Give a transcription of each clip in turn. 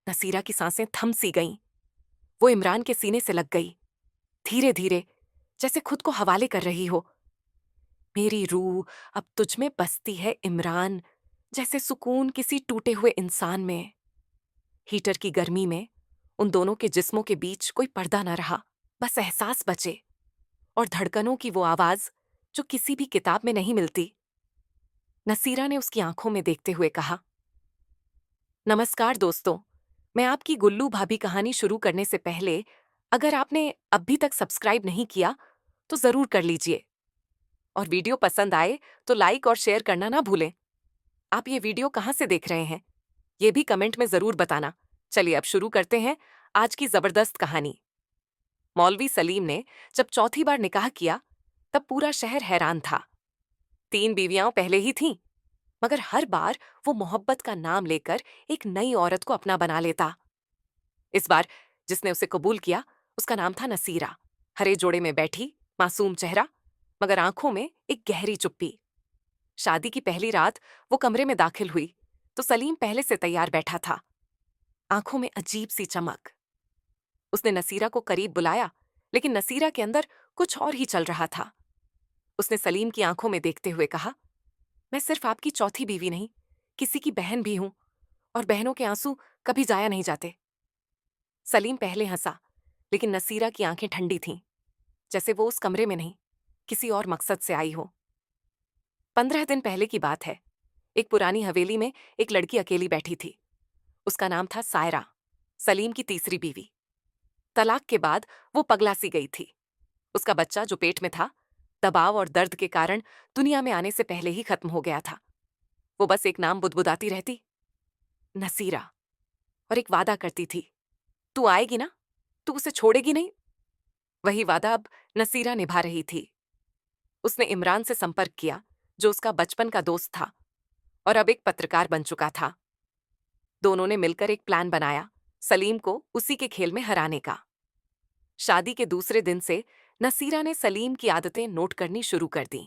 नसीरा की सांसें थम सी गईं। वो इमरान के सीने से लग गई, धीरे धीरे, जैसे खुद को हवाले कर रही हो। मेरी रूह अब तुझ में बसती है इमरान, जैसे सुकून किसी टूटे हुए इंसान में। हीटर की गर्मी में उन दोनों के जिस्मों के बीच कोई पर्दा न रहा, बस एहसास बचे और धड़कनों की वो आवाज जो किसी भी किताब में नहीं मिलती। नसीरा ने उसकी आंखों में देखते हुए कहा, नमस्कार दोस्तों। मैं आपकी गुल्लू भाभी कहानी शुरू करने से पहले, अगर आपने अभी तक सब्सक्राइब नहीं किया तो जरूर कर लीजिए, और वीडियो पसंद आए तो लाइक और शेयर करना ना भूलें। आप ये वीडियो कहाँ से देख रहे हैं ये भी कमेंट में जरूर बताना। चलिए अब शुरू करते हैं आज की जबरदस्त कहानी। मौलवी सलीम ने जब चौथी बार निकाह किया तब पूरा शहर हैरान था। 3 बीवियां पहले ही थीं, मगर हर बार वो मोहब्बत का नाम लेकर एक नई औरत को अपना बना लेता। इस बार जिसने उसे कबूल किया उसका नाम था नसीरा। हरे जोड़े में बैठी, मासूम चेहरा, मगर आंखों में एक गहरी चुप्पी। शादी की पहली रात वो कमरे में दाखिल हुई तो सलीम पहले से तैयार बैठा था, आंखों में अजीब सी चमक। उसने नसीरा को करीब बुलाया, लेकिन नसीरा के अंदर कुछ और ही चल रहा था। उसने सलीम की आंखों में देखते हुए कहा, मैं सिर्फ आपकी चौथी बीवी नहीं, किसी की बहन भी हूं, और बहनों के आंसू कभी जाया नहीं जाते। सलीम पहले हंसा, लेकिन नसीरा की आंखें ठंडी थीं, जैसे वो उस कमरे में नहीं, किसी और मकसद से आई हो। 15 दिन पहले की बात है। एक पुरानी हवेली में एक लड़की अकेली बैठी थी। उसका नाम था सायरा, सलीम की तीसरी बीवी। तलाक के बाद वो पगला सी गई थी। उसका बच्चा जो पेट में था, दबाव और दर्द के कारण दुनिया में आने से पहले ही खत्म हो गया था। वो बस एक नाम बुदबुदाती रहती, नसीरा, और एक वादा करती थी, तू आएगी ना, तू उसे छोड़ेगी नहीं। वही वादा अब नसीरा निभा रही थी। उसने इमरान से संपर्क किया, जो उसका बचपन का दोस्त था और अब एक पत्रकार बन चुका था। दोनों ने मिलकर एक प्लान बनाया, सलीम को उसी के खेल में हराने का। शादी के दूसरे दिन से नसीरा ने सलीम की आदतें नोट करनी शुरू कर दी।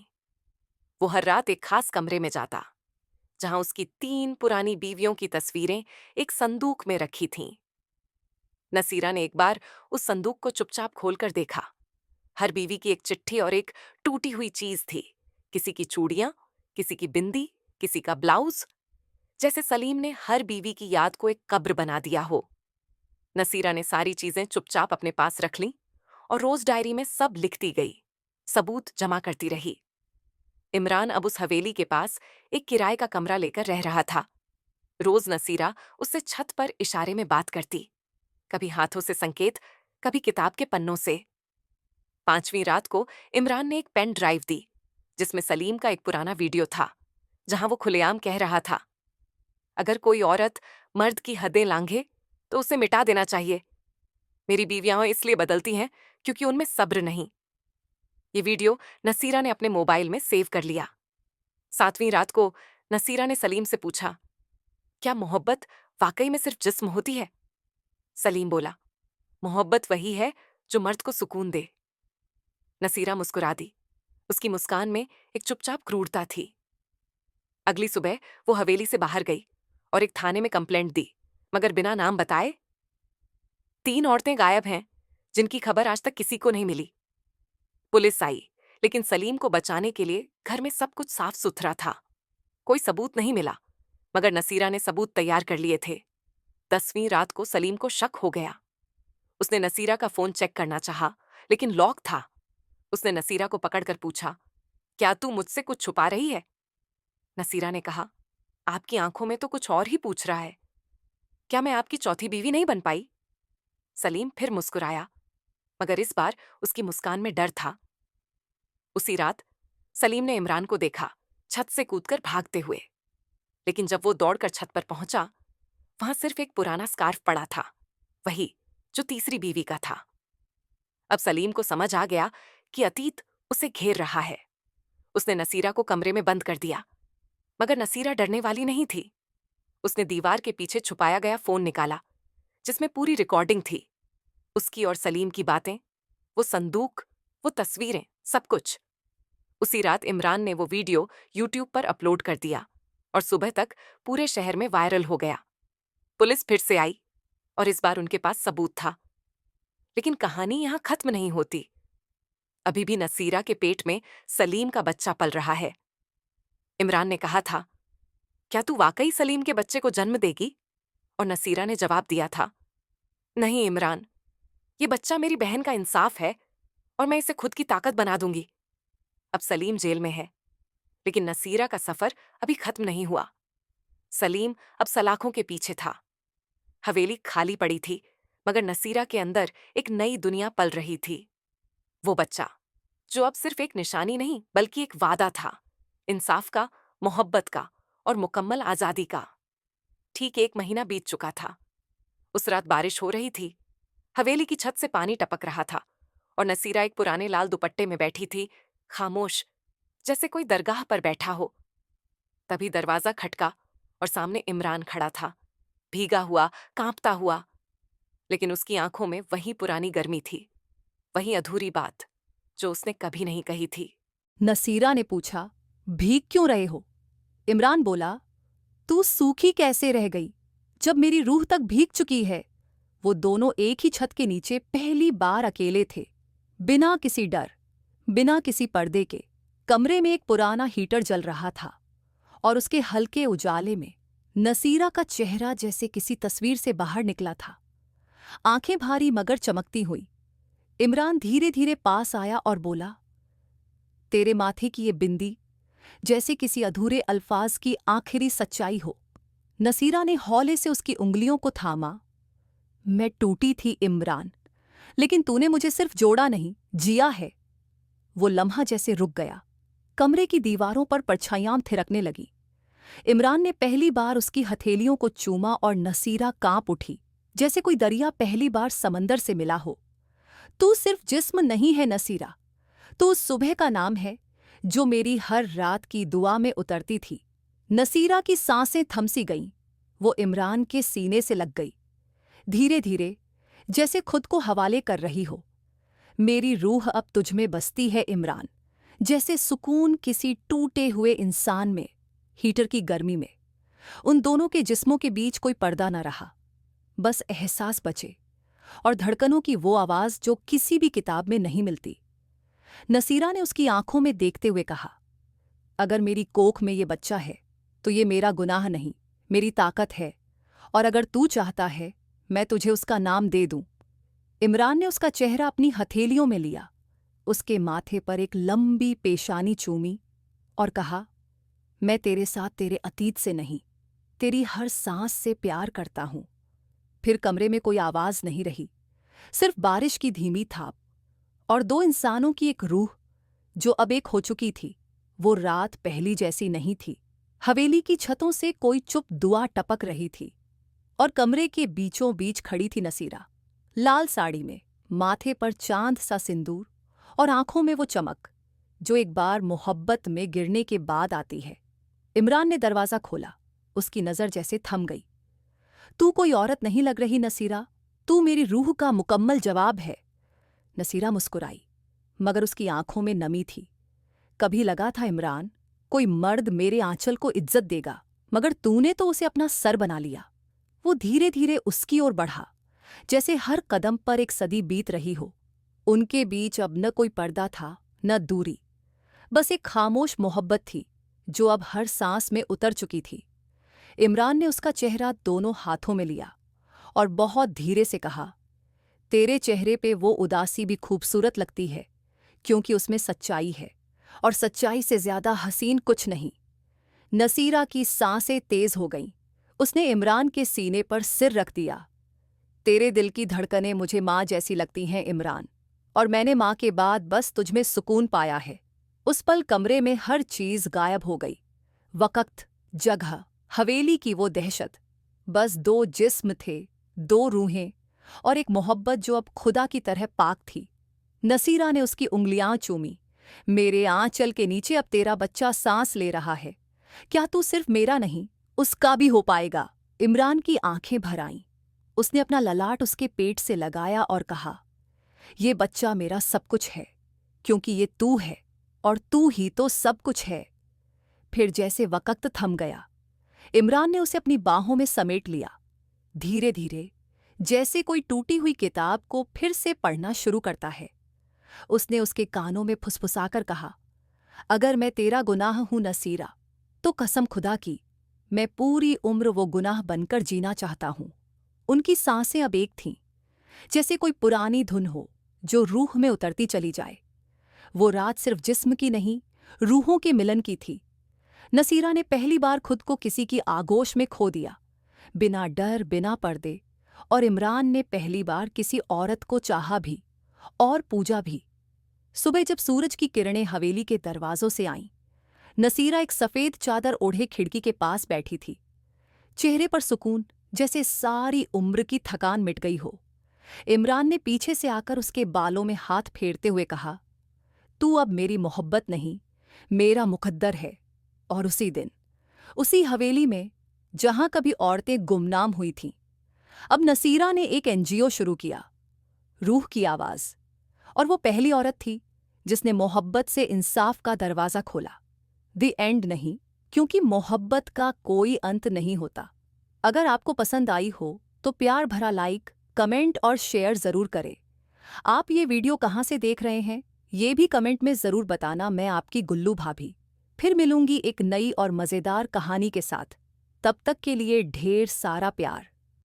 वो हर रात एक खास कमरे में जाता, जहां उसकी 3 पुरानी बीवियों की तस्वीरें एक संदूक में रखी थीं। नसीरा ने एक बार उस संदूक को चुपचाप खोलकर देखा। हर बीवी की एक चिट्ठी और एक टूटी हुई चीज थी, किसी की चूड़ियां, किसी की बिंदी, किसी का ब्लाउज, जैसे सलीम ने हर बीवी की याद को एक कब्र बना दिया हो। नसीरा ने सारी चीजें चुपचाप अपने पास रख लीं और रोज डायरी में सब लिखती गई, सबूत जमा करती रही। इमरान अब उस हवेली के पास एक किराए का कमरा लेकर रह रहा था। रोज नसीरा उससे छत पर इशारे में बात करती, कभी हाथों से संकेत, कभी किताब के पन्नों से। 5वीं रात को इमरान ने एक पेन ड्राइव दी, जिसमें सलीम का एक पुराना वीडियो था, जहां वो खुलेआम कह रहा था, अगर कोई औरत मर्द की हदें लांघे तो उसे मिटा देना चाहिए। मेरी बीवियां इसलिए बदलती हैं क्योंकि उनमें सब्र नहीं। ये वीडियो नसीरा ने अपने मोबाइल में सेव कर लिया। 7वीं रात को नसीरा ने सलीम से पूछा, क्या मोहब्बत वाकई में सिर्फ जिस्म होती है? सलीम बोला, मोहब्बत वही है जो मर्द को सुकून दे। नसीरा मुस्कुरा दी। उसकी मुस्कान में एक चुपचाप क्रूरता थी। अगली सुबह वो हवेली से बाहर गई और एक थाने में कंप्लेंट दी, मगर बिना नाम बताए। 3 औरतें गायब हैं, जिनकी खबर आज तक किसी को नहीं मिली। पुलिस आई, लेकिन सलीम को बचाने के लिए घर में सब कुछ साफ सुथरा था। कोई सबूत नहीं मिला, मगर नसीरा ने सबूत तैयार कर लिए थे। 10वीं रात को सलीम को शक हो गया। उसने नसीरा का फोन चेक करना चाहा, लेकिन लॉक था। उसने नसीरा को पकड़कर पूछा, क्या तू मुझसे कुछ छुपा रही है? नसीरा ने कहा, आपकी आंखों में तो कुछ और ही पूछ रहा है। क्या मैं आपकी चौथी बीवी नहीं बन पाई? सलीम फिर मुस्कुराया, मगर इस बार उसकी मुस्कान में डर था। उसी रात सलीम ने इमरान को देखा, छत से कूदकर भागते हुए। लेकिन जब वो दौड़कर छत पर पहुंचा, वहां सिर्फ एक पुराना स्कार्फ पड़ा था, वही जो तीसरी बीवी का था। अब सलीम को समझ आ गया कि अतीत उसे घेर रहा है। उसने नसीरा को कमरे में बंद कर दिया, मगर नसीरा डरने वाली नहीं थी। उसने दीवार के पीछे छुपाया गया फोन निकाला, जिसमें पूरी रिकॉर्डिंग थी, उसकी और सलीम की बातें, वो संदूक, वो तस्वीरें, सब कुछ। उसी रात इमरान ने वो वीडियो यूट्यूब पर अपलोड कर दिया और सुबह तक पूरे शहर में वायरल हो गया। पुलिस फिर से आई, और इस बार उनके पास सबूत था। लेकिन कहानी यहां खत्म नहीं होती। अभी भी नसीरा के पेट में सलीम का बच्चा पल रहा है। इमरान ने कहा था, क्या तू वाकई सलीम के बच्चे को जन्म देगी? और नसीरा ने जवाब दिया था, नहीं इमरान, ये बच्चा मेरी बहन का इंसाफ है और मैं इसे खुद की ताकत बना दूंगी। अब सलीम जेल में है, लेकिन नसीरा का सफर अभी खत्म नहीं हुआ। सलीम अब सलाखों के पीछे था। हवेली खाली पड़ी थी, मगर नसीरा के अंदर एक नई दुनिया पल रही थी। वो बच्चा जो अब सिर्फ एक निशानी नहीं बल्कि एक वादा था, इंसाफ का, मोहब्बत का और मुकम्मल आजादी का। ठीक 1 महीना बीत चुका था। उस रात बारिश हो रही थी। हवेली की छत से पानी टपक रहा था और नसीरा एक पुराने लाल दुपट्टे में बैठी थी, खामोश, जैसे कोई दरगाह पर बैठा हो। तभी दरवाजा खटका और सामने इमरान खड़ा था, भीगा हुआ, कांपता हुआ, लेकिन उसकी आंखों में वही पुरानी गर्मी थी, वही अधूरी बात जो उसने कभी नहीं कही थी। नसीरा ने पूछा, भीग क्यों रहे हो? इमरान बोला, तू सूखी कैसे रह गई जब मेरी रूह तक भीग चुकी है। वो दोनों एक ही छत के नीचे पहली बार अकेले थे, बिना किसी डर, बिना किसी पर्दे के। कमरे में एक पुराना हीटर जल रहा था और उसके हल्के उजाले में नसीरा का चेहरा जैसे किसी तस्वीर से बाहर निकला था, आंखें भारी मगर चमकती हुई। इमरान धीरे धीरे पास आया और बोला, तेरे माथे की ये बिंदी जैसे किसी अधूरे अल्फाज की आखिरी सच्चाई हो। नसीरा ने हौले से उसकी उंगलियों को थामा। मैं टूटी थी इमरान, लेकिन तूने मुझे सिर्फ जोड़ा नहीं, जिया है। वो लम्हा जैसे रुक गया। कमरे की दीवारों पर परछाइयां थिरकने लगी। इमरान ने पहली बार उसकी हथेलियों को चूमा और नसीरा कांप उठी, जैसे कोई दरिया पहली बार समंदर से मिला हो। तू सिर्फ जिस्म नहीं है नसीरा, तू उस सुबह का नाम है जो मेरी हर रात की दुआ में उतरती थी। नसीरा की सांसें थमसी गईं। वो इमरान के सीने से लग गई, धीरे धीरे, जैसे खुद को हवाले कर रही हो। मेरी रूह अब तुझमें बसती है इमरान, जैसे सुकून किसी टूटे हुए इंसान में, हीटर की गर्मी में। उन दोनों के जिस्मों के बीच कोई पर्दा न रहा, बस एहसास बचे और धड़कनों की वो आवाज़ जो किसी भी किताब में नहीं मिलती। नसीरा ने उसकी आंखों में देखते हुए कहा, अगर मेरी कोख में ये बच्चा है तो ये मेरा गुनाह नहीं, मेरी ताकत है, और अगर तू चाहता है मैं तुझे उसका नाम दे दूं। इमरान ने उसका चेहरा अपनी हथेलियों में लिया, उसके माथे पर एक लंबी पेशानी चूमी और कहा, मैं तेरे साथ तेरे अतीत से नहीं, तेरी हर सांस से प्यार करता हूं। फिर कमरे में कोई आवाज नहीं रही, सिर्फ बारिश की धीमी थाप और दो इंसानों की एक रूह जो अब एक हो चुकी थी। वो रात पहली जैसी नहीं थी। हवेली की छतों से कोई चुप दुआ टपक रही थी और कमरे के बीचों बीच खड़ी थी नसीरा, लाल साड़ी में, माथे पर चांद सा सिंदूर और आंखों में वो चमक जो एक बार मोहब्बत में गिरने के बाद आती है। इमरान ने दरवाज़ा खोला, उसकी नज़र जैसे थम गई। तू कोई औरत नहीं लग रही नसीरा, तू मेरी रूह का मुकम्मल जवाब है। नसीरा मुस्कुराई, मगर उसकी आंखों में नमी थी। कभी लगा था इमरान, कोई मर्द मेरे आंचल को इज्जत देगा, मगर तूने तो उसे अपना सर बना लिया। वो धीरे धीरे उसकी ओर बढ़ा, जैसे हर कदम पर एक सदी बीत रही हो। उनके बीच अब न कोई पर्दा था, न दूरी, बस एक खामोश मोहब्बत थी जो अब हर सांस में उतर चुकी थी। इमरान ने उसका चेहरा दोनों हाथों में लिया और बहुत धीरे से कहा, तेरे चेहरे पे वो उदासी भी खूबसूरत लगती है, क्योंकि उसमें सच्चाई है, और सच्चाई से ज्यादा हसीन कुछ नहीं। नसीरा की सांसें तेज हो गईं। उसने इमरान के सीने पर सिर रख दिया। तेरे दिल की धड़कनें मुझे माँ जैसी लगती हैं इमरान, और मैंने माँ के बाद बस तुझमें सुकून पाया है। उस पल कमरे में हर चीज गायब हो गई, वक्त, जगह, हवेली की वो दहशत। बस दो जिस्म थे, दो रूहें और एक मोहब्बत जो अब खुदा की तरह पाक थी। नसीरा ने उसकी उंगलियां चूमी। मेरे आंचल के नीचे अब तेरा बच्चा सांस ले रहा है। क्या तू सिर्फ मेरा नहीं, उसका भी हो पाएगा। इमरान की आंखें भर आईं। उसने अपना ललाट उसके पेट से लगाया और कहा, ये बच्चा मेरा सब कुछ है, क्योंकि ये तू है और तू ही तो सब कुछ है। फिर जैसे वक्त थम गया, इमरान ने उसे अपनी बाहों में समेट लिया। धीरे धीरे, जैसे कोई टूटी हुई किताब को फिर से पढ़ना शुरू करता है। उसने उसके कानों में फुसफुसाकर कहा, अगर मैं तेरा गुनाह हूं नसीरा, तो कसम खुदा की मैं पूरी उम्र वो गुनाह बनकर जीना चाहता हूं। उनकी सांसें अब एक थीं, जैसे कोई पुरानी धुन हो जो रूह में उतरती चली जाए। वो रात सिर्फ जिस्म की नहीं, रूहों के मिलन की थी। नसीरा ने पहली बार खुद को किसी की आगोश में खो दिया, बिना डर, बिना पर्दे। और इमरान ने पहली बार किसी औरत को चाहा भी और पूजा भी। सुबह जब सूरज की किरणें हवेली के दरवाजों से आईं, नसीरा एक सफेद चादर ओढ़े खिड़की के पास बैठी थी। चेहरे पर सुकून, जैसे सारी उम्र की थकान मिट गई हो। इमरान ने पीछे से आकर उसके बालों में हाथ फेरते हुए कहा, तू अब मेरी मोहब्बत नहीं, मेरा मुकद्दर है। और उसी दिन, उसी हवेली में जहां कभी औरतें गुमनाम हुई थीं, अब नसीरा ने एक एनजीओ शुरू किया, रूह की आवाज। और वो पहली औरत थी जिसने मोहब्बत से इंसाफ का दरवाजा खोला। द एंड नहीं, क्योंकि मोहब्बत का कोई अंत नहीं होता। अगर आपको पसंद आई हो तो प्यार भरा लाइक, कमेंट और शेयर जरूर करें। आप ये वीडियो कहाँ से देख रहे हैं, ये भी कमेंट में जरूर बताना। मैं आपकी गुल्लू भाभी फिर मिलूंगी एक नई और मज़ेदार कहानी के साथ। तब तक के लिए ढेर सारा प्यार।